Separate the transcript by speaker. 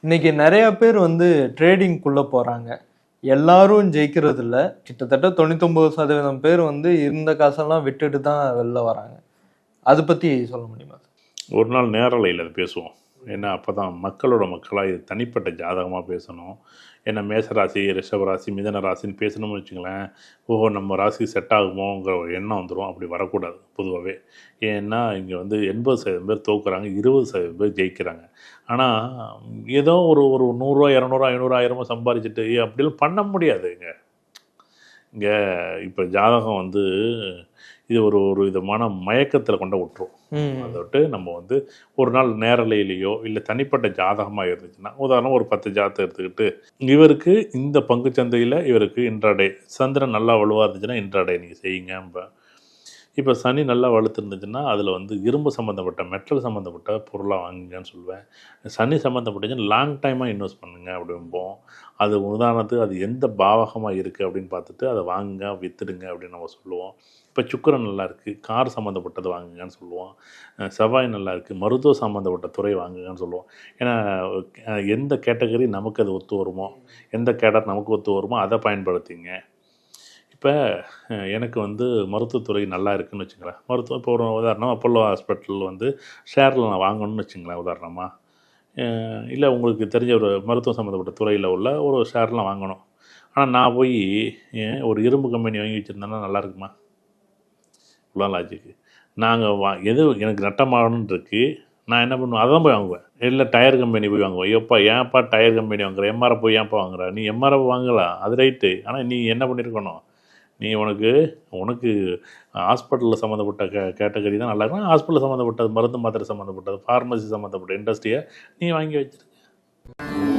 Speaker 1: இன்னைக்கு நிறைய பேர் வந்து ட்ரேடிங்குள்ள போறாங்க. எல்லாரும் ஜெயிக்கிறது இல்ல. கிட்டத்தட்ட 99% பேர் வந்து இருந்த காசெல்லாம் விட்டுட்டு தான் வெளில வராங்க. அதை பத்தி சொல்ல முடியுமா?
Speaker 2: ஒரு நாள் நேரலையில் அது பேசுவோம். ஏன்னா அப்போ தான் மக்களோட மக்களாக இது தனிப்பட்ட ஜாதகமாக பேசணும். ஏன்னா மேசராசி, ரிஷபராசி, மிதன ராசின்னு பேசணும்னு வச்சுங்களேன், ஓஹோ நம்ம ராசி செட் ஆகுமோங்கிற ஒரு எண்ணம் வந்துடும். அப்படி வரக்கூடாது பொதுவாகவே. ஏன்னா இங்கே வந்து 80% பேர் தோக்குறாங்க, 20% பேர் ஜெயிக்கிறாங்க. ஆனால் ஏதோ ஒரு ஒரு 100 200 500 1000 சம்பாதிச்சுட்டு அப்படிலாம் பண்ண முடியாதுங்க. இங்கே இப்போ ஜாதகம் வந்து இது ஒரு ஒரு விதமான மயக்கத்தில் கொண்டு விட்டுரும். அதை விட்டு நம்ம வந்து ஒரு நாள் நேரலையிலையோ இல்லை தனிப்பட்ட ஜாதகமாக இருந்துச்சுன்னா, உதாரணம் ஒரு 10 ஜாதகம் எடுத்துக்கிட்டு இவருக்கு இந்த பங்குச்சந்தையில் இவருக்கு இன்ட்ராடே சந்திரன் நல்லா வலுவாக இருந்துச்சுன்னா இன்ட்ராடே நீங்கள் செய்யுங்க. இப்போ சனி நல்லா வலுத்து இருந்துச்சுன்னா அதில் வந்து இரும்பு சம்மந்தப்பட்ட மெட்டல் சம்மந்தப்பட்ட பொருளாக வாங்குங்கன்னு சொல்லுவேன். சனி சம்மந்தப்பட்டுச்சுன்னா லாங் டைமாக இன்வெஸ்ட் பண்ணுங்க அப்படிம்போம். அது உதாரணத்துக்கு அது எந்த பாவகமாக இருக்குது அப்படின்னு பார்த்துட்டு அதை வாங்குங்க, விற்றுடுங்க அப்படின்னு நம்ம சொல்லுவோம். இப்போ சுக்கிரன் நல்லா இருக்குது, கார் சம்மந்தப்பட்டது வாங்குங்கன்னு சொல்லுவோம். செவ்வாய் நல்லா இருக்குது, மருத்துவ சம்மந்தப்பட்ட துறை வாங்குங்கன்னு சொல்லுவோம். ஏன்னா எந்த கேட்டகரி நமக்கு அது ஒத்து வருமோ, எந்த கேடர் நமக்கு ஒத்து வருமோ அதை பயன்படுத்திங்க. இப்போ எனக்கு வந்து மருத்துவத்துறை நல்லா இருக்குதுன்னு வச்சுங்களேன். மருத்துவம் இப்போ ஒரு உதாரணம் அப்போலோ ஹாஸ்பிட்டல் வந்து ஷேரில் நான் வாங்கணும்னு வச்சுங்களேன் உதாரணமாக. இல்லை உங்களுக்கு தெரிஞ்ச ஒரு மருத்துவம் சம்மந்தப்பட்ட துறையில் உள்ள ஒரு ஷேர்லாம் வாங்கணும். ஆனால் நான் போய் ஒரு இரும்பு கம்பெனி வாங்கி வச்சுருந்தேன்னா நல்லா இருக்குமா? இவ்வளோ லாஜிக்கு. நாங்கள் எது எனக்கு நட்டமாகணுன்னு இருக்குது, நான் என்ன பண்ணுவேன், அதை தான் போய் வாங்குவேன். இல்லை டயர் கம்பெனி போய் வாங்குவேன். எப்பா ஏன்ப்பா டயர் கம்பெனி வாங்குற, எம்ஆர்எஃப் போய் ஏன்ப்பா வாங்குற? நீ எம்ஆர்எஃப் வாங்கலாம், அது ரைட்டு. ஆனால் நீ என்ன பண்ணியிருக்கணும், நீ உனக்கு ஹாஸ்பிட்டலில் சம்மந்தப்பட்ட கேட்டகரி தான் நல்லா இருக்கும். ஹாஸ்பிட்டல் சம்மந்தப்பட்டது, மருந்து மாத்திரை சம்மந்தப்பட்டது, ஃபார்மசி சம்மந்தப்பட்ட இண்டஸ்ட்ரியை நீ வாங்கி வச்சுருக்க.